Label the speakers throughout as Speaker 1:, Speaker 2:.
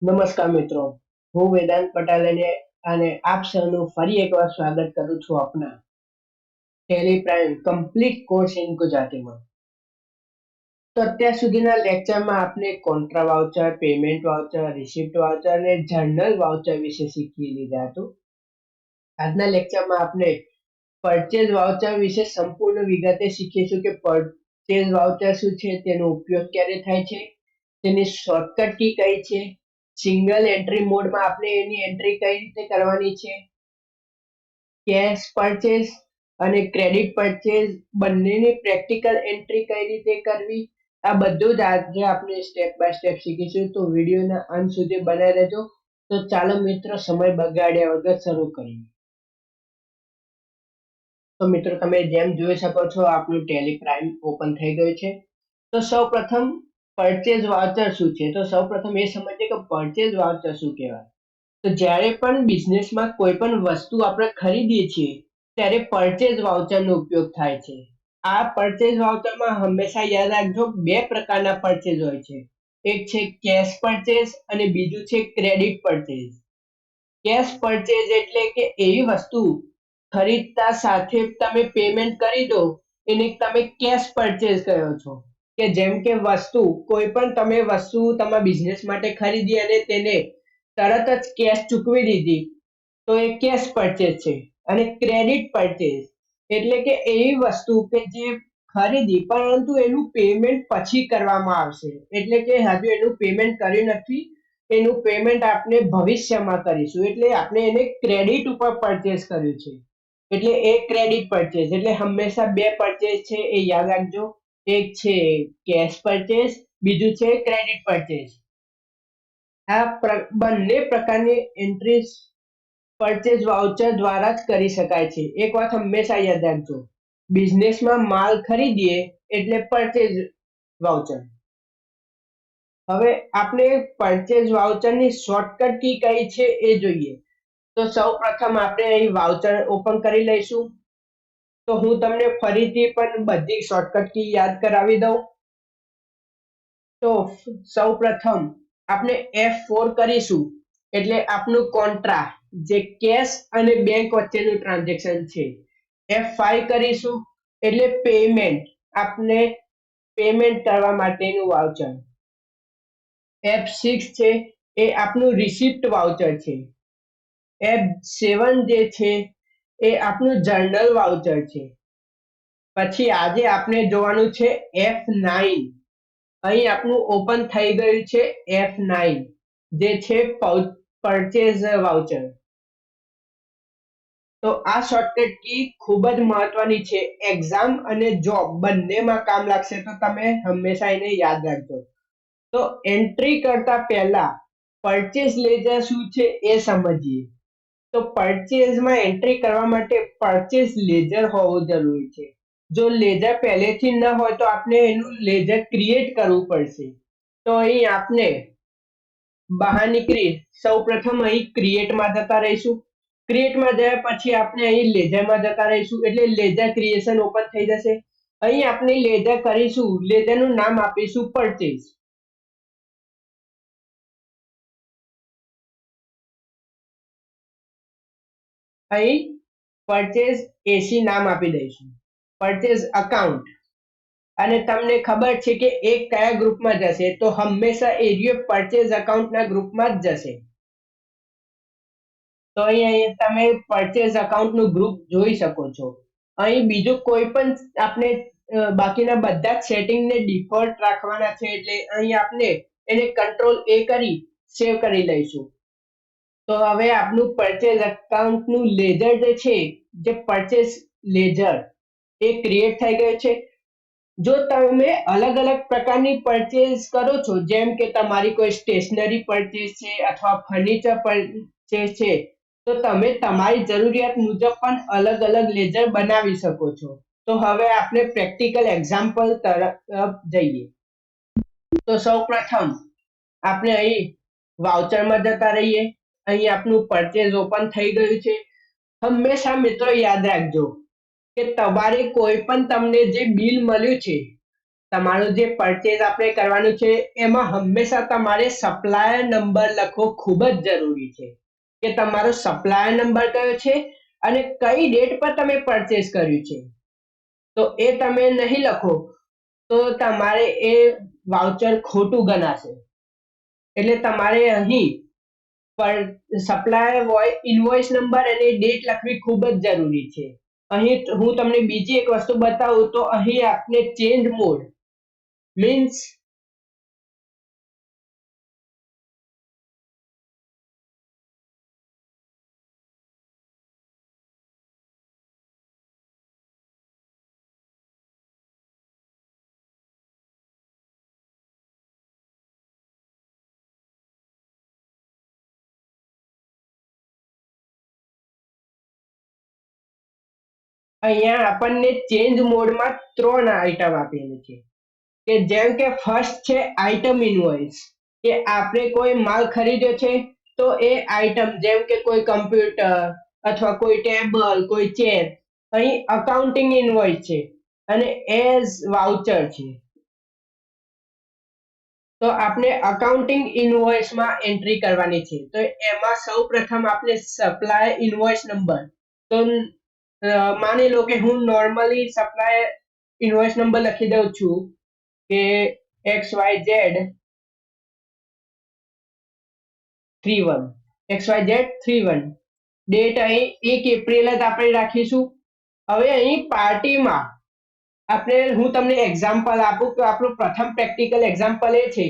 Speaker 1: નમસ્કાર મિત્રો, હું વેદાંત પટેલ અને આપ સૌનું ફરી એકવાર સ્વાગત કરું છું આપના Tally prime complete course in ગુજરાતીમાં. તો અત્યાર સુધીના લેક્ચરમાં આપણે contra voucher, payment voucher, receipt voucher અને જર્નલ વાઉચર વિશે શીખી લીધા હતું. આજના લેક્ચરમાં આપણે પરચેઝ વાઉચર વિશે સંપૂર્ણ વિગતે શીખીશું કે પરચેઝ વાઉચર શું છે, તેનો ઉપયોગ ક્યારે થાય છે, તેની શોર્ટકટ કી કઈ છે, સિંગલ એન્ટ્રી મોડમાં આપણે એની એન્ટ્રી કઈ રીતે કરવાની છે, કેશ પરચેઝ અને ક્રેડિટ પરચેઝ બંનેની પ્રેક્ટિકલ એન્ટ્રી કઈ રીતે કરવી, આ બધું જ આજે આપણે સ્ટેપ બાય સ્ટેપ શીખીશું. તો વિડીયોના અંત સુધી બનાવી રહેજો. તો ચાલો મિત્રો, સમય બગાડ્યા વગર શરૂ કરીએ. તો મિત્રો, તમે જેમ જોઈ શકો છો, આપણું ટેલી પ્રાઇમ ઓપન થઈ ગયું છે. તો સૌપ્રથમ પરચેઝ વાઉચર શું છે? તો સૌપ્રથમ એ સમજીએ કે પરચેઝ વાઉચર શું કહેવાય. તો જ્યારે પણ બિઝનેસમાં કોઈ પણ વસ્તુ આપણે ખરીદીએ છીએ ત્યારે પરચેઝ વાઉચરનો ઉપયોગ થાય છે. આ પરચેઝ વાઉચરમાં હંમેશા યાદ રાખજો, બે પ્રકારના પરચેઝ હોય છે. એક છે કેશ પરચેઝ અને બીજું છે ક્રેડિટ પરચેઝ. કેશ પરચેઝ એટલે કે એવી વસ્તુ ખરીદતા સાથે તમે પેમેન્ટ કરી દો, એને તમે કેશ પરચેઝ કહો છો. કે જેમ કે વસ્તુ, કોઈ પણ તમે વસ્તુ તમારા બિઝનેસ માટે ખરીદી અને તેને તરત જ કેશ ચૂકવી દીધી, તો એ કેશ પરચેઝ છે. અને ક્રેડિટ પરચેઝ એટલે કે એવી વસ્તુ કે જે ખરીદી પરંતુ એનું પેમેન્ટ પછી કરવામાં આવશે, એટલે કે હજુ એનું પેમેન્ટ કર્યું નથી, એનું પેમેન્ટ આપણે ભવિષ્યમાં કરીશું, એટલે આપણે એને ક્રેડિટ ઉપર પરચેઝ કર્યું છે, એટલે એ ક્રેડિટ પરચેઝ. એટલે હંમેશા બે પરચેઝ છે એ યાદ રાખજો, એક છે કેશ પરચેઝ, બીજું છે ક્રેડિટ પરચેઝ. આ બંને પ્રકારની એન્ટ્રીઝ પરચેઝ વાઉચર દ્વારા જ કરી શકાય છે. એક વાત હંમેશા યાદ રાખજો, બિઝનેસમાં માલ ખરીદીએ એટલે પરચેઝ વાઉચર. હવે આપણે પરચેઝ વાઉચરની શોર્ટકટ કી કઈ છે એ જોઈએ. તો સૌ પ્રથમ આપણે અહીં વાઉચર ઓપન કરી લઈશું. તો હું તમને ફરીથી પણ બધી શોર્ટકટ કી યાદ કરાવી દઉં. તો સૌ પ્રથમ આપણે F4 કરીશું એટલે આપણું કોન્ટ્રા, જે કેશ અને બેંક વચ્ચેનું ટ્રાન્ઝેક્શન છે. F5 કરીશું એટલે પેમેન્ટ, આપણે પેમેન્ટ કરવા માટેનું વાઉચર. F6 છે એ આપણું રિસિપ્ટ વાઉચર છે. F7 જે છે એ આપણું જર્નલ વાઉચર છે. પછી આજે આપણે જોવાનું છે F9. અહીં આપણું ઓપન થઈ ગયું છે F9, જે છે પરચેઝ વાઉચર. તો આ શોર્ટકટ કી ખૂબ જ મહત્વની છે, એક્ઝામ અને જોબ બંનેમાં કામ લાગશે, તો તમે હંમેશા એને યાદ રાખજો. તો એન્ટ્રી કરતા પહેલા પરચેઝ લેજર શું છે એ સમજીએ. તો પરચેઝમાં એન્ટ્રી કરવા માટે પરચેઝ લેજર હોવું જરૂરી છે. જો લેજર પહેલેથી ન હોય તો આપણે એનું લેજર ક્રિએટ કરવું પડશે. તો અહીં આપણે બહાર નીકળી સૌપ્રથમ અહીં ક્રિએટમાં જતા રહીશું. ક્રિએટમાં ગયા પછી આપણે અહીં લેજરમાં જતા રહીશું, એટલે લેજર ક્રિએશન ઓપન થઈ જશે. અહીં આપણે લેજર કરીશું, લેજરનું નામ આપીશું પરચેઝ. અહીં પરચેઝ એસી નામ આપી દઈશું. પરચેઝ અકાઉન્ટ, અને તમને ખબર છે કે એ કયા ગ્રુપમાં જશે, તો હંમેશા એરિયો પરચેઝ અકાઉન્ટના ગ્રુપમાં જ જશે. તો અહીં તમે પરચેઝ અકાઉન્ટનું ગ્રુપ જોઈ શકો છો. અહીં બીજું કોઈ પણ આપણે બાકીના બધા જ સેટિંગને ડિફોલ્ટ રાખવાના છે, એટલે અહીં આપણે એને કંટ્રોલ A કરી સેવ કરી લઈશું. તો હવે આપણું પરચેઝ અકાઉન્ટનું લેજર જે છે, જે પરચેઝ લેજર, એ ક્રિએટ થઈ ગયું છે. જો તમે અલગ અલગ પ્રકારની પરચેઝ કરો છો, જેમ કે તમારી કોઈ સ્ટેશનરી પરચેઝ છે અથવા ફર્નિચર પરચેઝ છે, તો તમે તમારી જરૂરિયાત મુજબ પણ અલગ અલગ લેજર બનાવી શકો છો. તો હવે આપણે પ્રેક્ટિકલ એક્ઝામ્પલ તરફ જઈએ. તો સૌપ્રથમ આપણે અહીં વાઉચરમાં જતા રહીએ. અહીં આપણું પરચેઝ ઓપન થઈ ગયું છે. હંમેશા મિત્રો યાદ રાખજો કે તમારે કોઈ પણ તમને જે બિલ મળ્યું છે તમારું જે પરચેઝ આપણે કરવાનું છે એમાં હંમેશા તમારે સપ્લાયર નંબર લખવો ખૂબ જ જરૂરી છે કે તમારો સપ્લાયર નંબર કયો છે અને કઈ ડેટ પર તમે પરચેઝ કર્યું છે. તો એ તમે નહીં લખો તો તમારે એ વાઉચર ખોટું ગણાશે. એટલે તમારે અહીં પર સપ્લાયર ઇનવોઇસ નંબર અને ડેટ લખવી ખૂબ જ જરૂરી છે. અહીં હું તમને બીજી એક વસ્તુ બતાવું તો અહીં આપણે ચેન્જ મોડ મીન્સ અહીંયા આપણને ચેન્જ મોડમાં 3 આઈટમ આપેલી છે કે જેમ કે ફર્સ્ટ છે આઈટમ ઇનવોઇસ કે આપણે કોઈ માલ ખરીદ્યો છે તો એ આઈટમ જેમ કે કોઈ કમ્પ્યુટર અથવા કોઈ ટેબલ કોઈ ચેર અહીં અકાઉન્ટિંગ ઇનવોઇસ છે અને એઝ વાઉચર છે. તો આપણે અકાઉન્ટિંગ ઇનવોઇસમાં એન્ટ્રી કરવાની છે તો એમાં સૌ પ્રથમ આપણે સપ્લાય ઇનવોઇસ નંબર તો માની લો કે હું નોર્મલી સપ્લાય ઇનવોઇસ નંબર લખી દઉં છું કે XYZ31 ડેટ અહીં 1 એપ્રિલ જ આપણે રાખીશું. હવે અહીં પાર્ટીમાં આપણે હું તમને એક્ઝામ્પલ આપું તો આપણું પ્રથમ પ્રેક્ટિકલ એક્ઝામ્પલ એ છે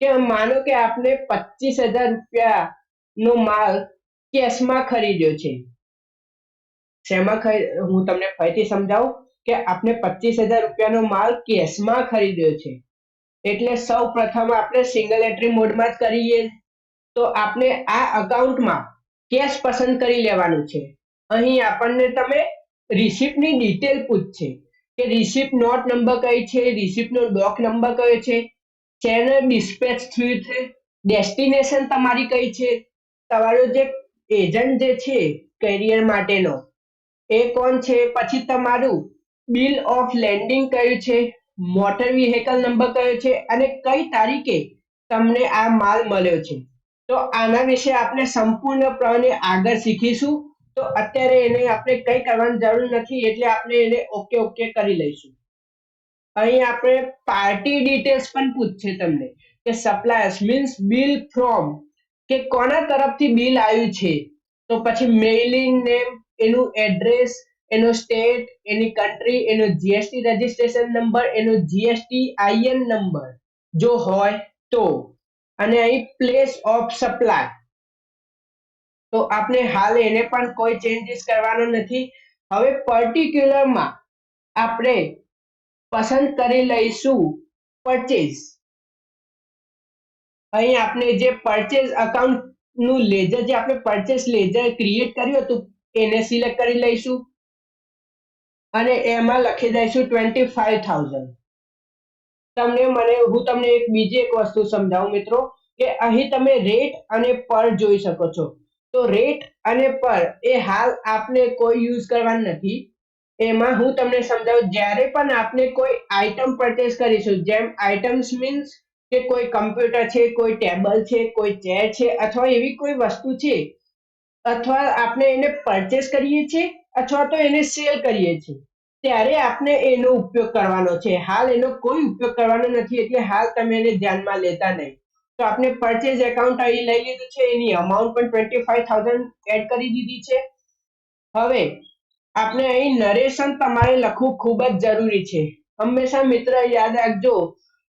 Speaker 1: કે માનો કે આપણે 25,000 રૂપિયાનો માલ કેશમાં ખરીદ્યો છે. શેમાં હું તમને ફરીથી સમજાવું કે આપણે 25,000 રૂપિયાનો માલ કેશમાં ખરીદ્યો છે એટલે સૌ પ્રથમ આપણે સિંગલ એન્ટ્રી મોડમાં જ કરીએ તો આપણે આ અકાઉન્ટમાં કેશ પસંદ કરી લેવાનું છે. અહીં આપણને તમે રિસિપ્ટની ડિટેલ પૂછશે કે રિસિપ્ટ નોટ નંબર કઈ છે, રિસિપ્ટનો ડોક નંબર કયો છે, શેને ડિસ્પેચ થયું છે, ડેસ્ટિનેશન તમારી કઈ છે, તમારો જે એજન્ટ જે છે કરિયર માટેનો એ કોણ છે, પછી તમારું બિલ ઓફ લેન્ડિંગ કયું છે, મોટર વ્હીકલ નંબર કયો છે અને કઈ તારીખે તમને આ માલ મળ્યો છે. તો આના વિશે આપણે સંપૂર્ણપણે આગળ શીખીશું. તો અત્યારે એને આપણે કંઈ કરવાની જરૂર નથી એટલે આપણે એને ઓકે ઓકે કરી લઈશું. અહીં આપણે પાર્ટી ડિટેલ્સ પણ પૂછશે તમને કે સપ્લાયર્સ મીન્સ બિલ ફ્રોમ કે કોના તરફથી બિલ આવ્યું છે તો પછી મેઇલિંગ નેમ એનું એડ્રેસ એનો સ્ટેટ એની કન્ટ્રી એનો જીએસટી રજિસ્ટ્રેશન નંબર એનો જીએસટી આઈએન નંબર જો હોય તો અને અહીં પ્લેસ ઓફ સપ્લાય તો આપણે હાલ એને પણ કોઈ ચેન્જીસ કરવાનો નથી. હવે પર્ટિક્યુલરમાં આપણે પસંદ કરી લઈશું પરચેઝ. અહીં આપણે જે પરચેઝ અકાઉન્ટ નું લેજર જે આપણે પરચેઝ લેજર ક્રિએટ કર્યું હતું એને સિલેક્ટ કરી લઈશું અને એમાં લખી દઈશું 25,000. હું તમને એક બીજી એક વસ્તુ સમજાવું મિત્રો કે અહીં તમે રેટ અને પર જોઈ શકો છો. તો રેટ અને પર એ હાલ આપણે કોઈ યુઝ કરવાનું નથી. એમાં હું તમને સમજાવું જ્યારે પણ આપણે કોઈ આઈટમ પરચેસ કરીશું જેમ આઇટમ્સ મીન્સ કે કોઈ કમ્પ્યુટર છે, કોઈ ટેબલ છે, કોઈ ચેર છે અથવા એવી કોઈ વસ્તુ છે અથવા આપણે એને પરચેસ કરીએ છીએ અથવા તો એને સેલ કરીએ છીએ ત્યારે આપણે એનો ઉપયોગ કરવાનો છે. હાલ એનો કોઈ ઉપયોગ કરવાનો નથી એટલે હાલ તમે એને ધ્યાનમાં લેતા નહીં. તો આપણે પરચેઝ એકાઉન્ટ અહીં લઈ લીધું છે એની અમાઉન્ટ પણ 25,000 એડ કરી દીધી છે. હવે આપણે અહીં નરેશન તમારે લખવું ખૂબ જ જરૂરી છે. હંમેશા મિત્ર યાદ રાખજો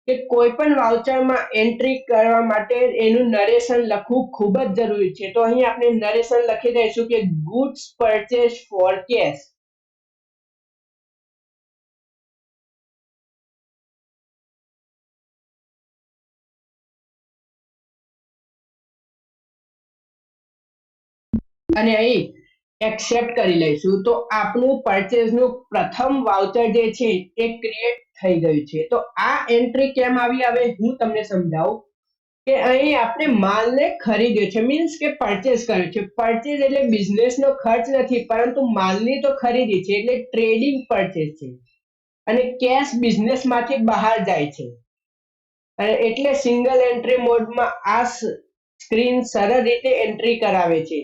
Speaker 1: કે કોઈ પણ વાઉચરમાં એન્ટ્રી કરવા માટે એનું નરેશન લખવું ખૂબ જ જરૂરી છે. તો અહીં આપણે નરેશન લખી દઈશું કે ગુડ્સ પરચેસ ફોર કેશ. અને અહીં એક્સેપ્ટ કરી લઈશું તો આપણું પરચેઝનું પ્રથમ વાઉચર જે છે એ ક્રિએટ થઈ ગયું છે. તો આ એન્ટ્રી કેમ આવી હવે હું તમને સમજાવું કે અહીં આપણે માલને ખરીદ્યો છે મીન્સ કે પરચેસ કર્યો છે. પરચેસ એટલે બિઝનેસનો ખર્ચ નથી પરંતુ માલની તો ખરીદી છે એટલે ટ્રેડિંગ પરચેસ છે. અને કેશ બિઝનેસમાંથી બહાર જાય છે. એટલે સિંગલ એન્ટ્રી મોડમાં આ સ્ક્રીન સરળ રીતે એન્ટ્રી કરાવે છે.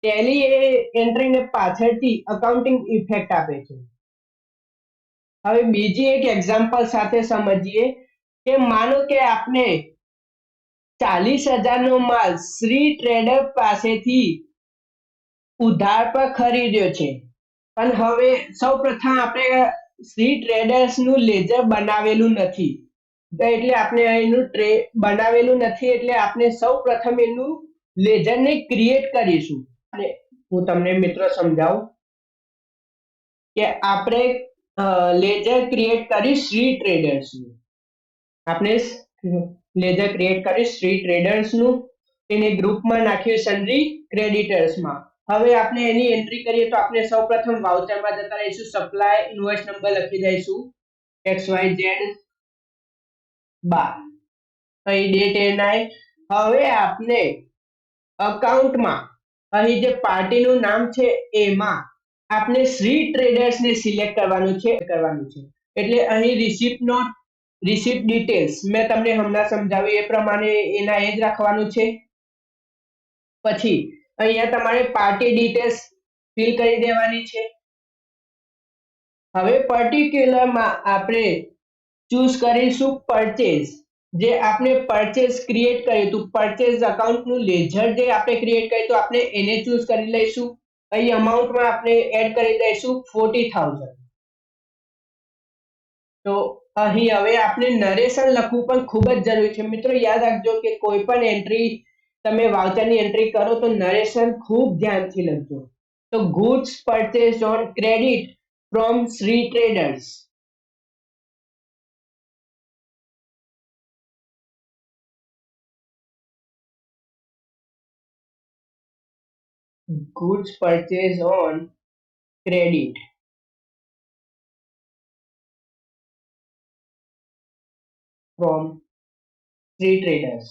Speaker 1: ટેલી એ એન્ટ્રીને પાછળથી અકાઉન્ટિંગ ઇફેક્ટ આપે છે. હવે બીજી એક એક્ઝામ્પલ સાથે સમજીએ કે માનો કે આપણે 40,000 નો માલ શ્રી ટ્રેડર પાસેથી ઉધાર પર ખરીદ્યો છે. પણ હવે સૌ પ્રથમ આપણે શ્રી ટ્રેડર્સ નું લેજર બનાવેલું નથી. એટલે આપણે એનું બનાવેલું નથી એટલે આપણે સૌ પ્રથમ એનું લેજરને ક્રિએટ કરીશું. અને હું તમને મિત્રો સમજાવું કે આપણે લેજર ક્રિએટ કરી શ્રી ટ્રેડર્સ નું. આપણે લેજર ક્રિએટ કરી શ્રી ટ્રેડર્સ નું એને ગ્રુપમાં નાખ્યું સન્ડ્રી ક્રેડિટર્સમાં. હવે આપણે એની એન્ટ્રી કરીએ તો આપણે સૌપ્રથમ વાઉચરમાં જતા રહીશું, સપ્લાય ઇન્વોઇસ નંબર લખી દઈશું XYZ 12, અહીં ડેટ એનઆઈ. હવે આપણે અકાઉન્ટમાં અહીં જે પાર્ટીનું નામ છે એમાં આપણે શ્રી ટ્રેડર્સને સિલેક્ટ કરવાનું છે. એટલે અહીં રિસિપ્ટ નોટ, રિસિપ્ટ ડિટેલ્સ મેં તમને હમણાં સમજાવ્યું એ પ્રમાણે એના એ જ રાખવાનું છે. પછી અહીંયા તમારે પાર્ટી ડિટેલ્સ ફિલ કરી દેવાની છે. હવે પર્ટિક્યુલરમાં આપણે ચૂઝ કરીશું પરચેઝ. જે આપણે પરચેઝ ક્રિએટ કર્યું હતું, પરચેઝ અકાઉન્ટનું લેજર જે આપણે ક્રિએટ કર્યું હતું આપણે એને ચૂઝ કરી લઈશું. અહીં અમાઉન્ટમાં આપણે એડ કરી દઈશું 40,000. તો અહીં હવે આપણે નરેશન લખવું પણ ખૂબ જ જરૂરી છે. મિત્રો યાદ રાખજો કે કોઈ પણ એન્ટ્રી તમે વાઉચરની એન્ટ્રી કરો તો નરેશન ખૂબ ધ્યાનથી લખજો. તો goods purchase on credit from Shri traders. Goods purchased on credit from Free Traders.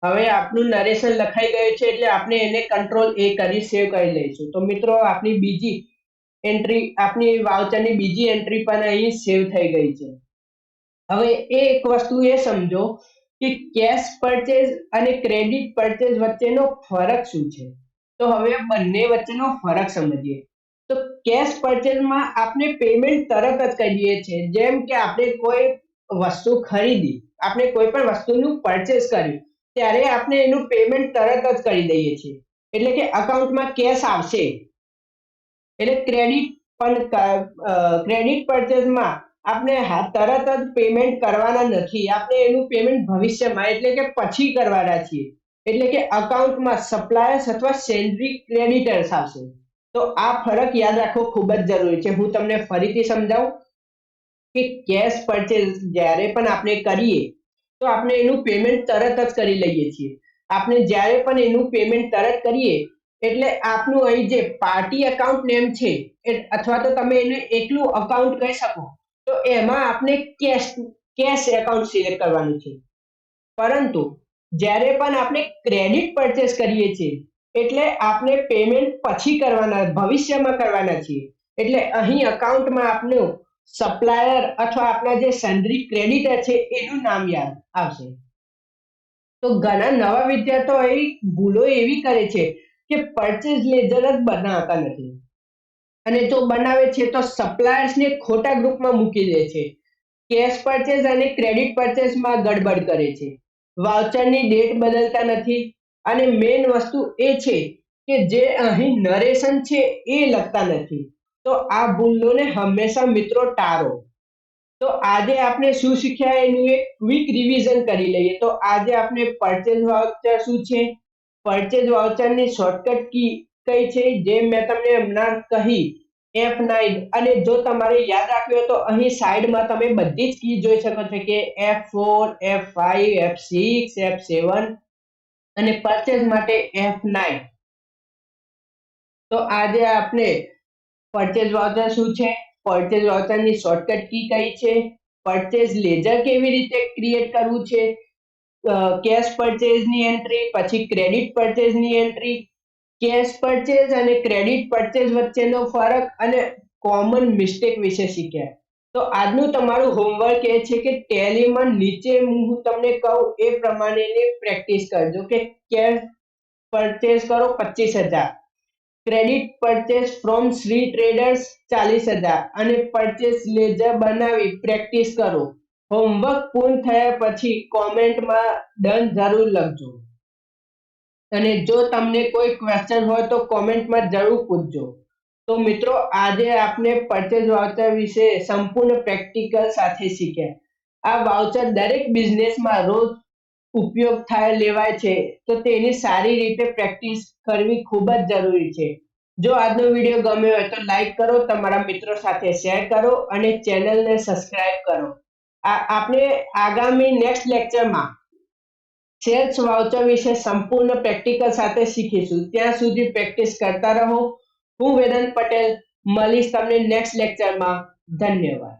Speaker 1: હવે આપનું નરેશન લખાઈ ગયું છે એટલે આપણે એને કંટ્રોલ A કરી સેવ કરી લઈશું. તો મિત્રો આપણી બીજી એન્ટ્રી, આપની વાઉચરની બીજી એન્ટ્રી પણ અહીં સેવ થઈ ગઈ છે. હવે એક વસ્તુ એ સમજો કે કેશ પરચેઝ અને ક્રેડિટ પરચેઝ વચ્ચેનો ફરક શું છે. તો હવે બંને વચ્ચેનો ફરક સમજીએ. તો કેશ પરચેઝમાં આપણે પેમેન્ટ તરત જ કરીએ છીએ. જેમ કે આપણે કોઈ વસ્તુ ખરીદી, આપણે કોઈ પણ વસ્તુનું પરચેઝ કર્યું ત્યારે આપણે એનું પેમેન્ટ તરત જ કરી દઈએ છીએ. એટલે કે અકાઉન્ટમાં કેશ આવશે. એટલે ક્રેડિટ પરચેઝમાં આપણે તરત જ પેમેન્ટ કરવાના નથી. આપણે એનું પેમેન્ટ ભવિષ્યમાં એટલે કે પછી કરવાના છીએ. એટલે કે અકાઉન્ટમાં સપ્લાયર્સ અથવા સેન્ડરી ક્રેડિટર્સ આવશે. તો આ ફરક યાદ રાખવો ખૂબ જ જરૂરી છે. હું તમને ફરીથી સમજાવું કે કેશ પરચેઝ જ્યારે પણ આપણે કરીએ તો આપણે એનું પેમેન્ટ તરત જ કરી લઈએ છીએ. આપણે જ્યારે પણ એનું પેમેન્ટ તરત કરીએ એટલે આપનું અહીં જે પાર્ટી એકાઉન્ટ નેમ છે અથવા તો તમે એને એકલું અકાઉન્ટ કહી શકો, તો એમાં આપણે કેશ એકાઉન્ટ સિલેક્ટ કરવાનું છે. પરંતુ જ્યારે પણ આપણે ક્રેડિટ પરચેસ કરીએ છીએ એટલે આપણે પેમેન્ટ પછી કરવાના, ભવિષ્યમાં કરવાના છીએ. એટલે અહીં અકાઉન્ટમાં આપનું સપ્લાયર અથવા આપણા જે સન્ડ્રી ક્રેડિટર છે એનું નામ યાદ આવશે. તો ઘણા નવા વિદ્યાર્થીઓ અહીં ભૂલો એવી કરે છે કે પરચેઝ લેજર જ બનાવતા નથી, અને જો બનાવે છે તો સપ્લાયર્સને ખોટા ગ્રુપમાં મૂકી દે છે. કેશ પરચેઝ અને ક્રેડિટ પરચેઝમાં ગડબડ કરે છે. વાઉચરની ડેટ બદલતા નથી અને મેઇન વસ્તુ એ છે કે જે અહીં નરેશન છે એ લખતા નથી. તો આ ભૂલોને હંમેશા મિત્રો ટાળો. તો આજે આપણે શું શીખ્યા એનું એક ક્વિક રિવિઝન કરી લઈએ. તો આજે આપણે પરચેઝ વાઉચર શું છે, પરચેઝ વાઉચરની શોર્ટકટ કી કઈ છે જે મેં તમને હમણાં કહી F9, અને જો તમારે યાદ રાખ્યું હોય તો અહીં સાઈડમાં તમે બધી જ કી જોઈ શકો છો કે F4, F5, F6, F7 અને પરચેઝ માટે F9. તો આજે આપણે પરચેઝ વાઉચર શું છે, પરચેઝ વાઉચરની શોર્ટકટ કી કઈ છે, પરચેઝ લેજર કેવી રીતે ક્રિએટ કરવું છે, કેશ પરચેઝની એન્ટ્રી, પછી ક્રેડિટ પરચેઝની એન્ટ્રી, કેશ પરચેઝ અને ક્રેડિટ પરચેઝ વચ્ચેનો ફરક અને કોમન મિસ્ટેક વિશે શીખ્યા. તો આજનું તમારું હોમવર્ક એ છે કે ટેલીમાં નીચે હું તમને કહું એ પ્રમાણેની પ્રેક્ટિસ કરજો કે કેશ પરચેઝ કરો 25,000, credit purchase from Shri traders 40,000 અને પરચેઝ લેજર બનાવી પ્રેક્ટિસ કરો. હોમવર્ક પૂર્ણ થયા પછી કોમેન્ટમાં ડન જરૂર લખજો. અને જો તમને કોઈ ક્વેશ્ચન હોય તો કોમેન્ટમાં જરૂર પૂછજો. તો મિત્રો આજે આપણે પરચેઝ વાઉચર વિશે સંપૂર્ણ પ્રેક્ટિકલ સાથે શીખ્યા. આ વાઉચર દરેક બિઝનેસમાં રોજ ઉપયોગ થાય લેવાય છે, તો તેની સારી રીતે પ્રેક્ટિસ કરવી ખૂબ જ જરૂરી છે. જો આજનો વિડીયો ગમ્યો હોય તો લાઈક કરો, તમારા મિત્રો સાથે શેર કરો અને ચેનલને સબસ્ક્રાઇબ કરો. આપણે આગામી નેક્સ્ટ લેક્ચરમાં સેલ્સ વાઉચર વિશે સંપૂર્ણ પ્રેક્ટિકલ સાથે શીખીશું. ત્યાં સુધી પ્રેક્ટિસ કરતા રહો. હું વેદાંત પટેલ મળીશ તમને નેક્સ્ટ લેક્ચરમાં. ધન્યવાદ.